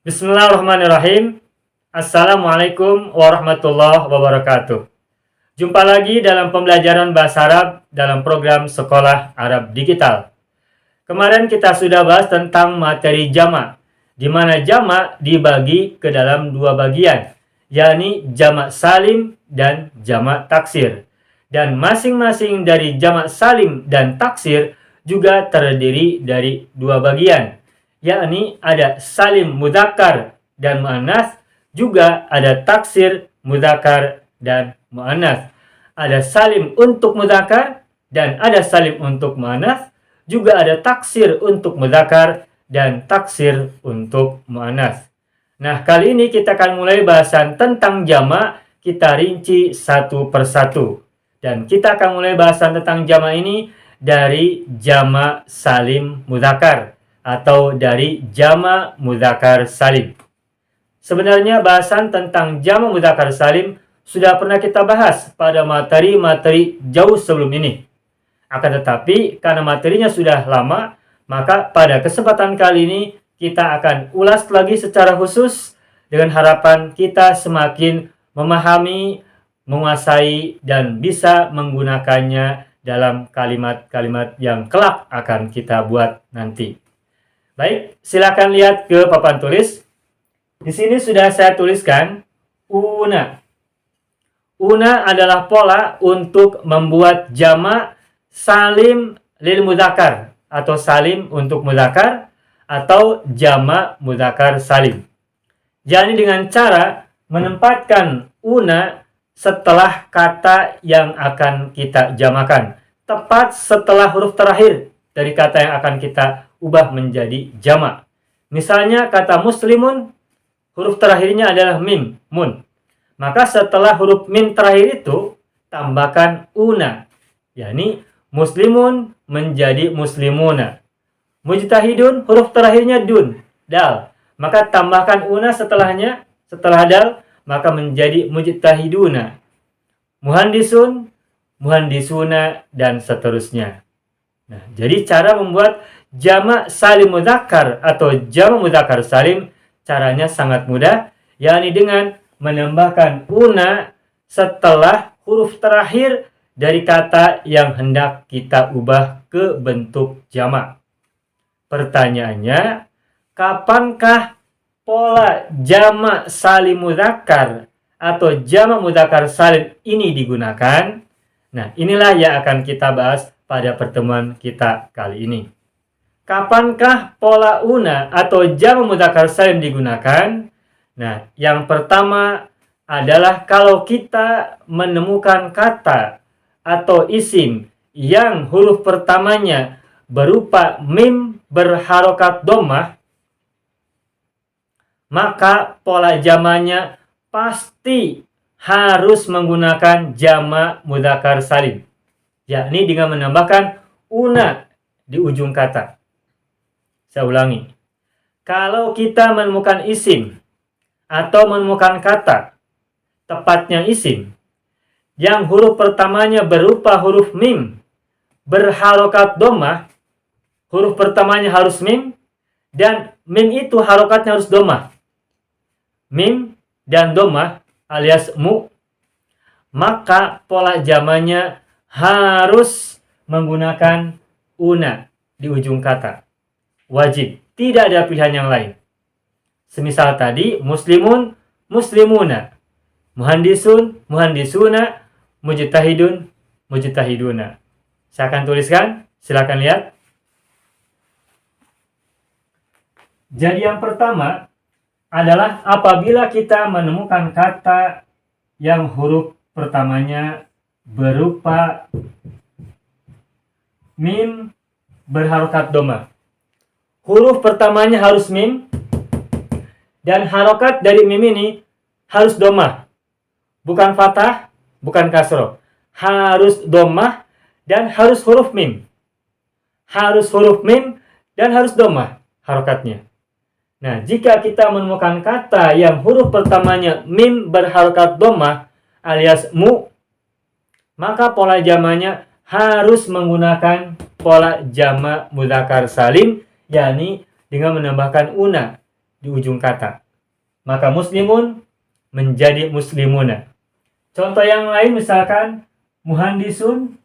Bismillahirrahmanirrahim. Assalamualaikum warahmatullahi wabarakatuh. Jumpa lagi dalam pembelajaran bahasa Arab dalam program Sekolah Arab Digital. Kemarin kita sudah bahas tentang materi jamak, di mana jamak dibagi ke dalam dua bagian, yakni jamak salim dan jamak taksir. Dan masing-masing dari jamak salim dan taksir juga terdiri dari dua bagian, yakni ada salim mudzakkar dan muannats, juga ada taksir mudzakkar dan muannats. Ada salim untuk mudzakkar dan ada salim untuk muannats, juga ada taksir untuk mudzakkar dan taksir untuk muannats. Nah, kali ini kita akan mulai bahasan tentang jamak, kita rinci satu persatu. Dan kita akan mulai bahasan tentang jamak ini dari jamak salim mudzakkar atau dari jamak mudzakkar salim. Sebenarnya bahasan tentang jamak mudzakkar salim sudah pernah kita bahas pada materi-materi jauh sebelum ini. Akan tetapi karena materinya sudah lama, maka pada kesempatan kali ini kita akan ulas lagi secara khusus dengan harapan kita semakin memahami, menguasai, dan bisa menggunakannya dalam kalimat-kalimat yang kelak akan kita buat nanti. Baik, silakan lihat ke papan tulis. Di sini sudah saya tuliskan una. Una adalah pola untuk membuat jamak salim lil mudzakkar atau salim untuk mudzakkar atau jamak mudzakkar salim. Jadi dengan cara menempatkan una setelah kata yang akan kita jamakan, tepat setelah huruf terakhir dari kata yang akan kita ubah menjadi jamak. Misalnya kata muslimun, huruf terakhirnya adalah mim, mun. Maka setelah huruf mim terakhir itu, tambahkan una. yakni muslimun menjadi muslimuna. Mujtahidun, huruf terakhirnya dun, dal. Maka tambahkan una setelahnya, setelah dal, maka menjadi mujtahiduna. Muhandisun, muhandisuna, dan seterusnya. Nah, jadi cara membuat jamak salim mudzakkar atau jamak mudzakkar salim caranya sangat mudah, yakni dengan menambahkan una setelah huruf terakhir dari kata yang hendak kita ubah ke bentuk jamak. Pertanyaannya, kapankah pola jamak salim mudzakkar atau jamak mudzakkar salim ini digunakan? Nah, inilah yang akan kita bahas pada pertemuan kita kali ini. Kapankah pola una atau jamak mudzakkar salim digunakan? Nah, yang pertama adalah kalau kita menemukan kata atau isim yang huruf pertamanya berupa mim berharokat dhammah, maka pola jamaknya pasti harus menggunakan jamak mudzakkar salim, yakni dengan menambahkan una di ujung kata. Saya ulangi. Kalau kita menemukan isim atau menemukan kata, tepatnya isim, yang huruf pertamanya berupa huruf mim berharokat dhammah, huruf pertamanya harus mim, dan mim itu harokatnya harus dhammah. Mim dan dhammah alias mu, maka pola jamaknya harus menggunakan una di ujung kata. Wajib, tidak ada pilihan yang lain. Semisal tadi muslimun, muslimuna, muhandisun, muhandisuna, mujtahidun, mujtahiduna. Saya akan tuliskan, silakan lihat. Jadi yang pertama adalah apabila kita menemukan kata yang huruf pertamanya berupa mim berharokat dhammah. Huruf pertamanya harus mim, dan harokat dari mim ini harus dhammah. Bukan fathah, bukan kasroh. Harus dhammah dan harus huruf mim. Harus huruf mim dan harus dhammah harokatnya. Nah, jika kita menemukan kata yang huruf pertamanya mim berharokat dhammah alias mu, maka pola jamaknya harus menggunakan pola jamak mudzakkar salim, yakni dengan menambahkan una di ujung kata. Maka muslimun menjadi muslimuna. Contoh yang lain misalkan muhandisun,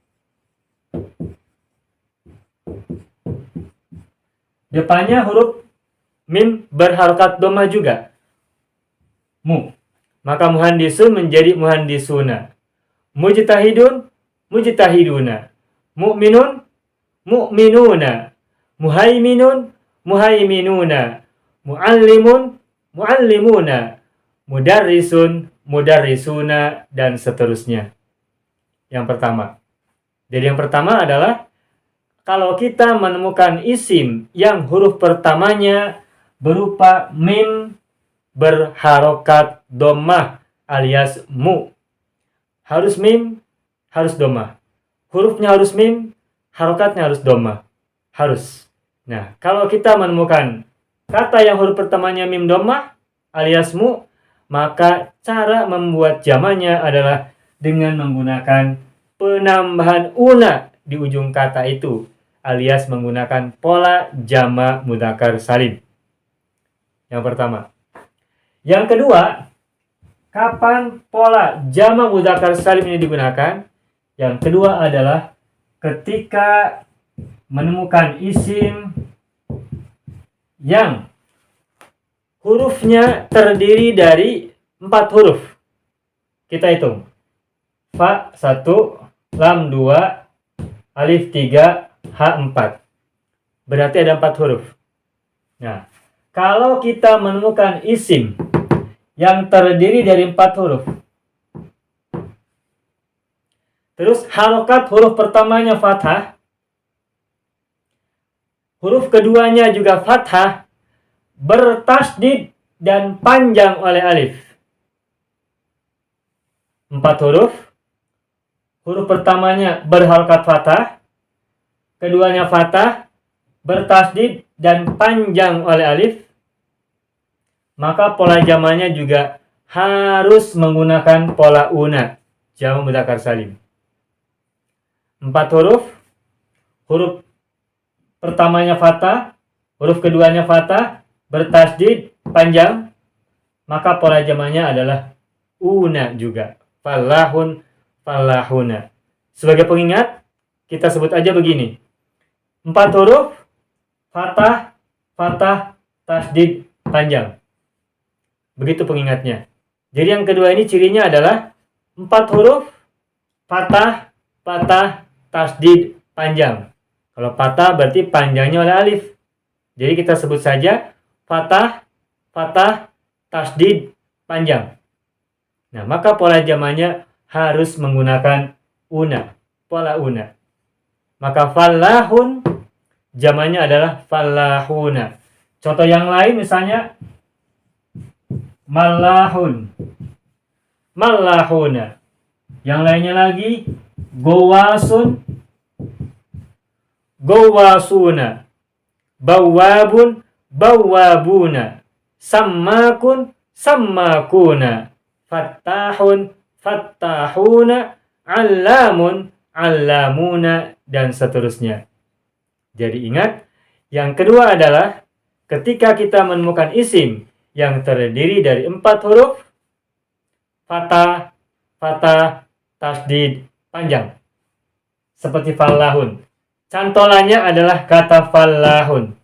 depannya huruf mim berharokat dhammah juga. Maka muhandisun menjadi muhandisuna. Mujtahidun, mujtahiduna. Mu'minun, mu'minuna. Muhaiminun, muhaiminuna. Muallimun, muallimuna. Mudarrisun, mudarrisuna, dan seterusnya. Yang pertama. Jadi yang pertama adalah kalau kita menemukan isim yang huruf pertamanya berupa mim berharokat dhammah alias mu. Harus mim, harus dhammah. Hurufnya harus mim, harokatnya harus dhammah. Harus. Nah, kalau kita menemukan kata yang huruf pertamanya mim dhammah alias mu, maka cara membuat jamaknya adalah dengan menggunakan penambahan una di ujung kata itu, alias menggunakan pola jamak mudzakkar salim. Yang pertama. Yang kedua, kapan pola jamak mudzakkar salim ini digunakan? Yang kedua adalah ketika menemukan isim yang hurufnya terdiri dari 4 huruf. Kita hitung. Fa 1, lam 2, alif 3, ha 4. Berarti ada 4 huruf. Nah, kalau kita menemukan isim yang terdiri dari 4 huruf, terus harokat huruf pertamanya fathah, huruf keduanya juga fathah, bertasdid dan panjang oleh alif. 4 huruf, huruf pertamanya berharokat fathah, keduanya fathah, bertasdid dan panjang oleh alif, maka pola jamaknya juga harus menggunakan pola una, jamak mudzakkar salim. 4 huruf, huruf pertamanya fathah, huruf keduanya fathah, bertasdid, panjang, maka pola jamaknya adalah una juga. Falahun, falahuna. Sebagai pengingat, kita sebut aja begini. 4 huruf, fathah, fathah, tasdid, panjang. Begitu pengingatnya. Jadi yang kedua ini cirinya adalah 4 huruf, fathah, fathah, tasdid, panjang. Kalau fathah berarti panjangnya oleh alif. Jadi kita sebut saja fathah, fathah, tasdid, panjang. Nah, maka pola jamaknya harus menggunakan una, pola una. Maka falahun jamaknya adalah falahuna. Contoh yang lain misalnya malahun, malahuna. Yang lainnya lagi gowasun, gowasuna. Bawabun, bawabuna. Sammakun, sammakuna. Fattahun, fattahuna. Allamun, allamuna, dan seterusnya. Jadi ingat, yang kedua adalah ketika kita menemukan isim yang terdiri dari 4 huruf, fathah, fathah, tasdid, panjang. Seperti falahun. Cantolannya adalah kata falahun.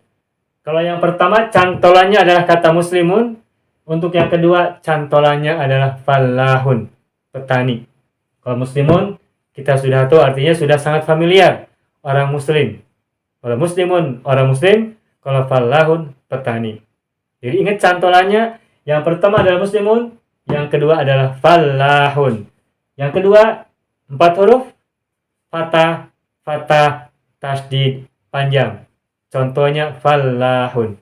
Kalau yang pertama cantolannya adalah kata muslimun. Untuk yang kedua cantolannya adalah falahun, petani. Kalau muslimun kita sudah tahu artinya sudah sangat familiar, orang muslim. Kalau muslimun orang muslim, kalau falahun petani. Jadi ingat cantolannya, yang pertama adalah muslimun, yang kedua adalah falahun. Yang kedua 4 huruf, fathah, fathah, tasdid, panjang. Contohnya falahun.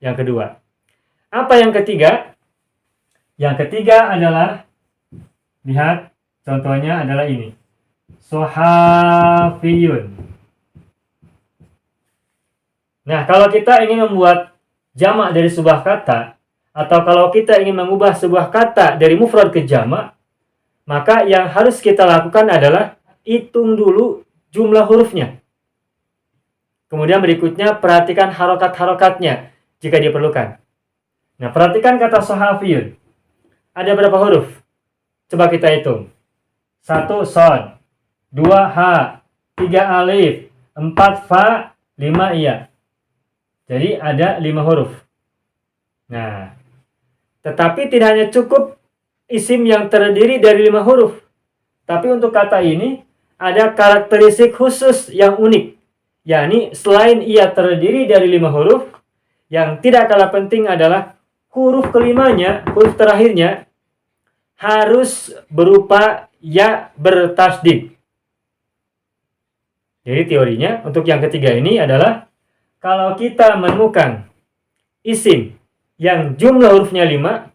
Yang kedua. Apa yang ketiga? Yang ketiga adalah, lihat, contohnya adalah ini. Sohafiyun. Nah, kalau kita ingin membuat jamak dari sebuah kata, atau kalau kita ingin mengubah sebuah kata dari mufrad ke jamak, maka yang harus kita lakukan adalah hitung dulu jumlah hurufnya. Kemudian berikutnya perhatikan harokat-harokatnya jika diperlukan. Nah, perhatikan kata sohafiyun. Ada berapa huruf? Coba kita hitung. 1 shod, 2 ha, 3 alif, 4 fa, 5 iya. Jadi ada 5 huruf. Nah, tetapi tidak hanya cukup isim yang terdiri dari 5 huruf. Tapi untuk kata ini ada karakteristik khusus yang unik. Yakni selain ia terdiri dari 5 huruf, yang tidak kalah penting adalah huruf kelimanya, huruf terakhirnya harus berupa ya bertasdid. Jadi teorinya untuk yang ketiga ini adalah kalau kita menemukan isim yang jumlah hurufnya 5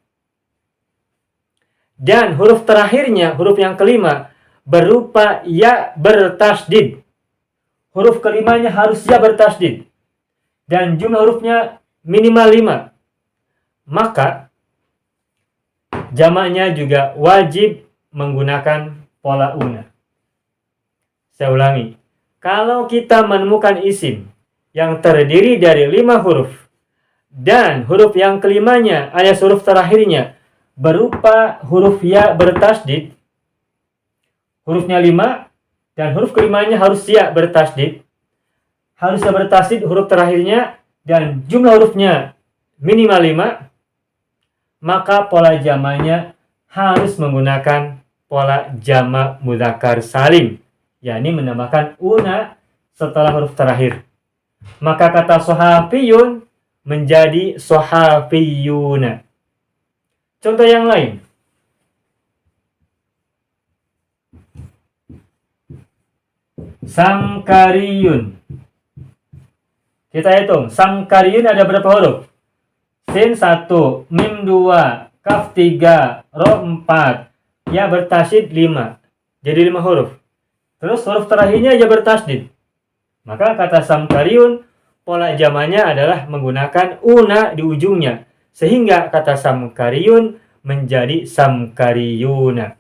dan huruf terakhirnya, huruf yang kelima berupa ya bertasdid. Huruf kelimanya harus ya bertasdid dan jumlah hurufnya minimal 5. Maka jamaknya juga wajib menggunakan pola una. Saya ulangi. Kalau kita menemukan isim yang terdiri dari 5 huruf dan huruf yang kelimanya alias huruf terakhirnya berupa huruf ya bertasdid, hurufnya 5 dan huruf kelimanya harus ya bertasdid, harus ya bertasdid huruf terakhirnya dan jumlah hurufnya minimal 5, maka pola jamaknya harus menggunakan pola jamak mudzakkar salim, yakni menambahkan una setelah huruf terakhir. Maka kata sohafiyun menjadi sohafiyuna. Contoh yang lain. Samkariyun. Kita hitung, samkariyun ada berapa huruf? Sin 1, mim 2, kaf 3, ro 4, ya bertasdid 5. Jadi 5 huruf. Terus huruf terakhirnya ya bertasdid. Maka kata samkariyun pola jamaknya adalah menggunakan una di ujungnya. Sehingga kata samkariyun menjadi samkariyuna.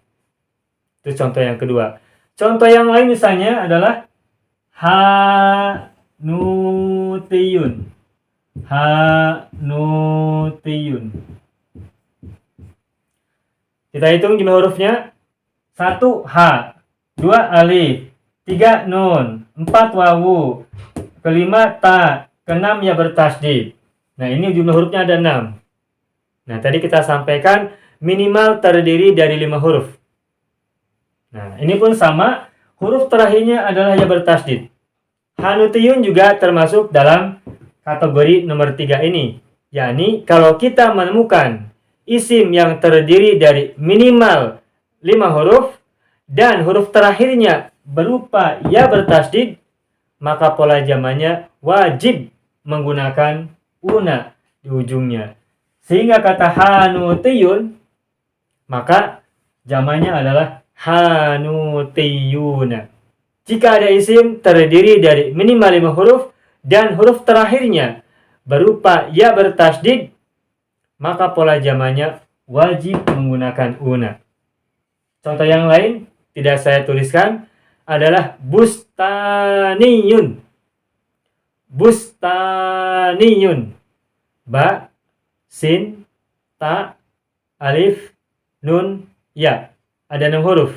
Itu contoh yang kedua. Contoh yang lain misalnya adalah hanutiyun. Hanutiyun. Kita hitung jumlah hurufnya. 1 ha, 2 alif, 3 nun, 4 wawu, kelima ta, keenam ya bertasdid. Nah, ini jumlah hurufnya ada 6. Nah, tadi kita sampaikan minimal terdiri dari 5 huruf. Nah, ini pun sama, huruf terakhirnya adalah ya bertasdid. Hanutiyun juga termasuk dalam kategori nomor 3 ini, yakni kalau kita menemukan isim yang terdiri dari minimal 5 huruf dan huruf terakhirnya berupa ya bertasdid, maka pola jamaknya wajib menggunakan una di ujungnya. Sehingga kata hanutiyun, maka jamaknya adalah hanutiyuna. Jika ada isim terdiri dari minimal 5 huruf dan huruf terakhirnya berupa ya bertasdid, maka pola jamaknya wajib menggunakan una. Contoh yang lain tidak saya tuliskan adalah bustaniyun. Bustaniyun. Ba, sin, ta, alif, nun, ya. Ada 6 huruf.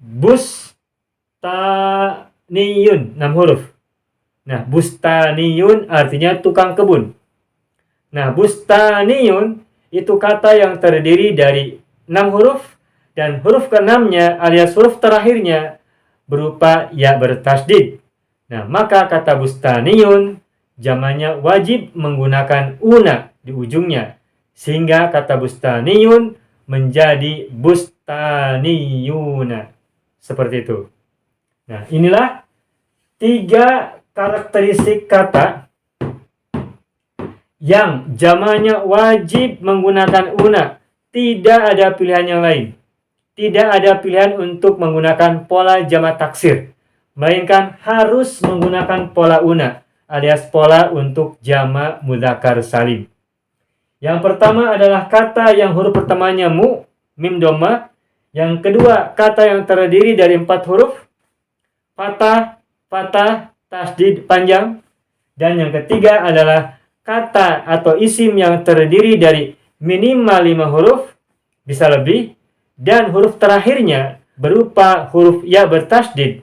Bustaniyun, 6 huruf. Nah, bustaniyun artinya tukang kebun. Nah, bustaniyun itu kata yang terdiri dari 6 huruf dan huruf ke-6-nya alias huruf terakhirnya berupa ya bertasdid. Nah, maka kata bustaniyun jamaknya wajib menggunakan una di ujungnya. Sehingga kata bustaniyun menjadi bustaniyuna. Seperti itu. Nah, inilah 3 karakteristik kata yang jamaknya wajib menggunakan una. Tidak ada pilihan yang lain. Tidak ada pilihan untuk menggunakan pola jamak taksir, melainkan harus menggunakan pola una alias pola untuk jamak mudzakkar salim. Yang pertama adalah kata yang huruf pertamanya mu, mim dhamma. Yang kedua, kata yang terdiri dari 4 huruf, fathah, tasdid panjang. Dan yang ketiga adalah kata atau isim yang terdiri dari minimal 5 huruf, bisa lebih, dan huruf terakhirnya berupa huruf ya bertasydid,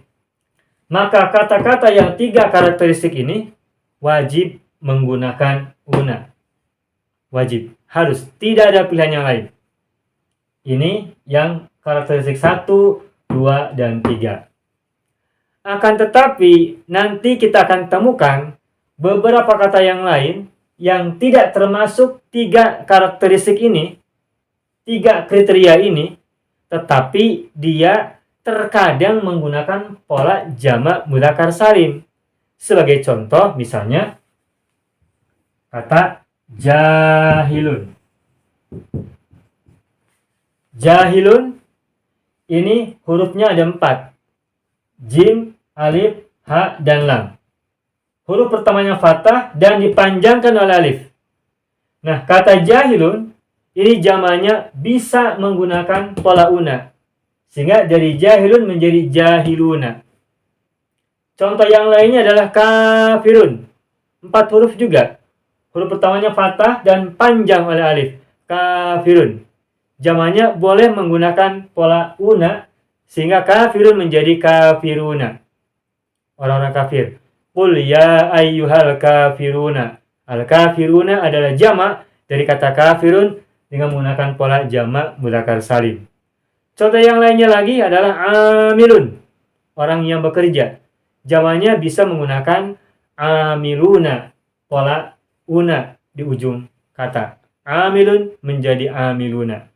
maka kata-kata yang 3 karakteristik ini wajib menggunakan una. Wajib, harus, tidak ada pilihan yang lain. Ini yang karakteristik 1, 2, dan 3. Akan tetapi, nanti kita akan temukan beberapa kata yang lain yang tidak termasuk 3 karakteristik ini, 3 kriteria ini, tetapi dia terkadang menggunakan pola jamak mudzakkar salim. Sebagai contoh, misalnya, kata jahilun. Jahilun ini hurufnya ada 4. Jim, alif, ha, dan lam. Huruf pertamanya fathah dan dipanjangkan oleh alif. Nah, kata jahilun ini jamaknya bisa menggunakan pola una. Sehingga dari jahilun menjadi jahiluna. Contoh yang lainnya adalah kafirun. 4 huruf juga. Huruf pertamanya fathah dan panjang oleh alif. Kafirun. Jamaknya boleh menggunakan pola una, sehingga kafirun menjadi kafiruna. Orang-orang kafir. Qul ya ayyuhal kafiruna. Al-kafiruna adalah jamak dari kata kafirun dengan menggunakan pola jamak mudzakkar salim. Contoh yang lainnya lagi adalah amilun. Orang yang bekerja. Jamaknya bisa menggunakan amiluna. Pola una di ujung kata. Amilun menjadi amiluna.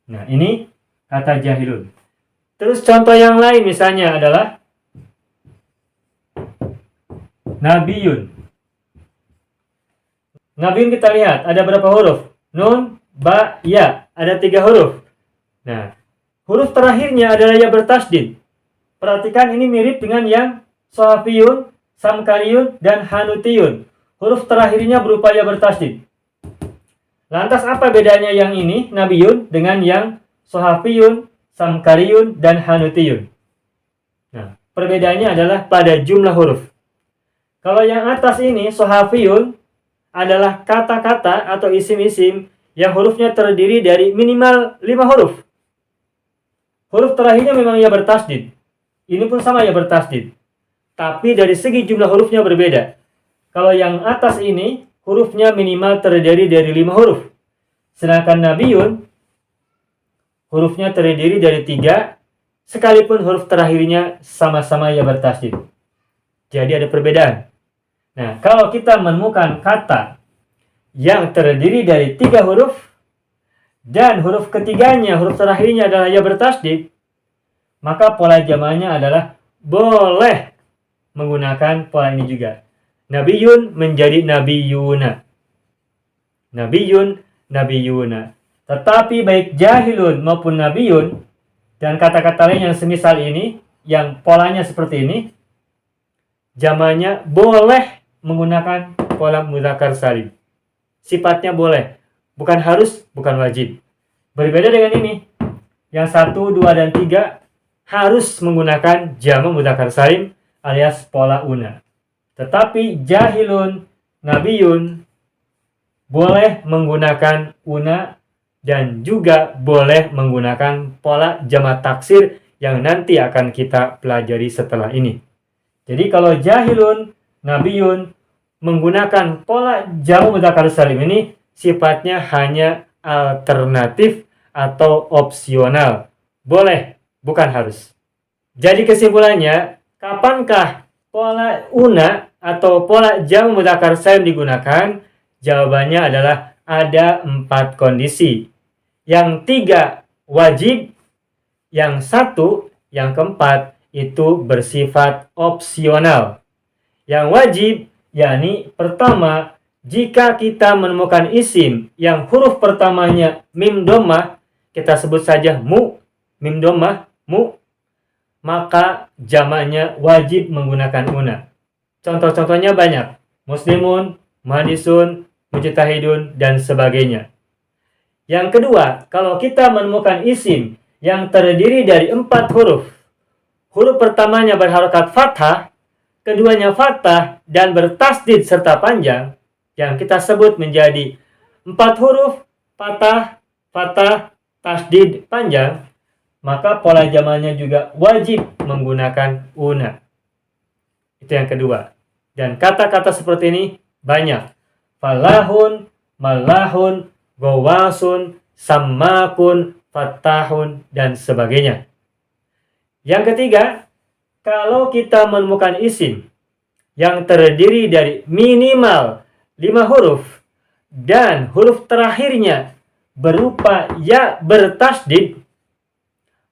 Nah, ini kata jahilun. Terus contoh yang lain misalnya adalah nabiyun. Nabiyun kita lihat ada berapa huruf? Nun, ba, ya. Ada 3 huruf. Nah, huruf terakhirnya adalah ya bertasydid. Perhatikan ini mirip dengan yang sohafiyun, samkariyun, dan hanutiyun. Huruf terakhirnya berupa ya bertasydid. Lantas apa bedanya yang ini, nabiyun, dengan yang sohafiyun, samkariyun, dan hanutiyun? Nah, perbedaannya adalah pada jumlah huruf. Kalau yang atas ini, sohafiyun, adalah kata-kata atau isim-isim yang hurufnya terdiri dari minimal 5 huruf. Huruf terakhirnya memang ya bertasydid. Ini pun sama ya bertasydid. Tapi dari segi jumlah hurufnya berbeda. Kalau yang atas ini, hurufnya minimal terdiri dari 5 huruf. Sedangkan nabiyun, hurufnya terdiri dari 3, sekalipun huruf terakhirnya sama-sama ya bertasydid. Jadi ada perbedaan. Nah, kalau kita menemukan kata yang terdiri dari 3 huruf, dan huruf ketiganya, huruf terakhirnya adalah ya bertasydid, maka pola jamaknya adalah boleh menggunakan pola ini juga. Nabiyun menjadi nabiyuna. Nabiyun, nabiyuna. Tetapi baik jahilun maupun nabiyun dan kata-kata lain yang semisal ini, yang polanya seperti ini, jamaknya boleh menggunakan pola mudzakkar salim. Sifatnya boleh, bukan harus, bukan wajib. Berbeda dengan ini, yang 1, 2, dan 3 harus menggunakan jamak mudzakkar salim alias pola una. Tetapi jahilun, nabiyun boleh menggunakan una dan juga boleh menggunakan pola jamak taksir yang nanti akan kita pelajari setelah ini. Jadi kalau jahilun, nabiyun menggunakan pola jamak mudzakkar salim ini sifatnya hanya alternatif atau opsional. Boleh, bukan harus. Jadi kesimpulannya, kapankah pola una atau pola jamak mudzakkar salim digunakan? Jawabannya adalah ada 4 kondisi. Yang 3 wajib, yang 1, yang keempat itu bersifat opsional. Yang wajib, yakni pertama, jika kita menemukan isim yang huruf pertamanya mim dhammah, kita sebut saja mu, mim dhammah, mu, maka jamaknya wajib menggunakan una. Contoh-contohnya banyak. Muslimun, muhadisun, mujtahidun, dan sebagainya. Yang kedua, kalau kita menemukan isim yang terdiri dari 4 huruf. Huruf pertamanya berharokat fathah, keduanya fathah dan bertasydid serta panjang, yang kita sebut menjadi 4 huruf fathah, fathah, tasdid panjang, maka pola jamaknya juga wajib menggunakan una. Itu yang kedua. Dan kata-kata seperti ini banyak. Falahun, malahun, gowasun, sammakun, fattahun, dan sebagainya. Yang ketiga, kalau kita menemukan isim yang terdiri dari minimal 5 huruf dan huruf terakhirnya berupa ya bertasdid,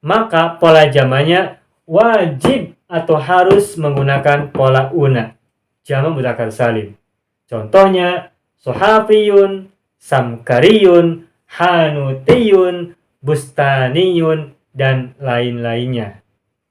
maka pola jamaknya wajib atau harus menggunakan pola una, jamak mudzakkar salim. Contohnya sohafiyun, samkariyun, hanutiyun, bustaniyun, dan lain-lainnya.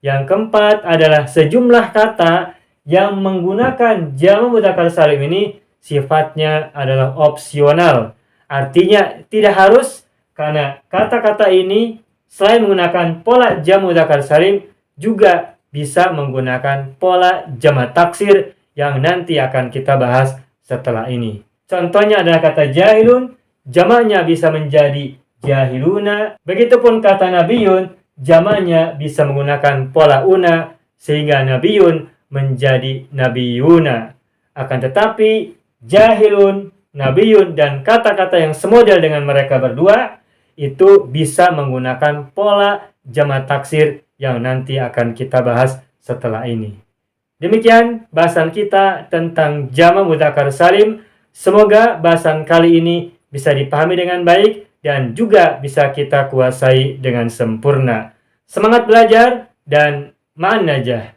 Yang keempat adalah sejumlah kata yang menggunakan jamak mudzakkar salim ini sifatnya adalah opsional. Artinya tidak harus, karena kata-kata ini selain menggunakan pola jamak mudzakkar salim juga bisa menggunakan pola jamak taksir yang nanti akan kita bahas setelah ini. Contohnya adalah kata jahilun, jamaknya bisa menjadi jahiluna. Begitupun kata nabiyun, jamaknya bisa menggunakan pola una sehingga nabiyun menjadi nabiyuna. Akan tetapi jahilun, nabiyun, dan kata-kata yang semodel dengan mereka berdua itu bisa menggunakan pola jamak taksir yang nanti akan kita bahas setelah ini. Demikian bahasan kita tentang jamak mudzakkar salim. Semoga bahasan kali ini bisa dipahami dengan baik dan juga bisa kita kuasai dengan sempurna. Semangat belajar dan ma'an najah.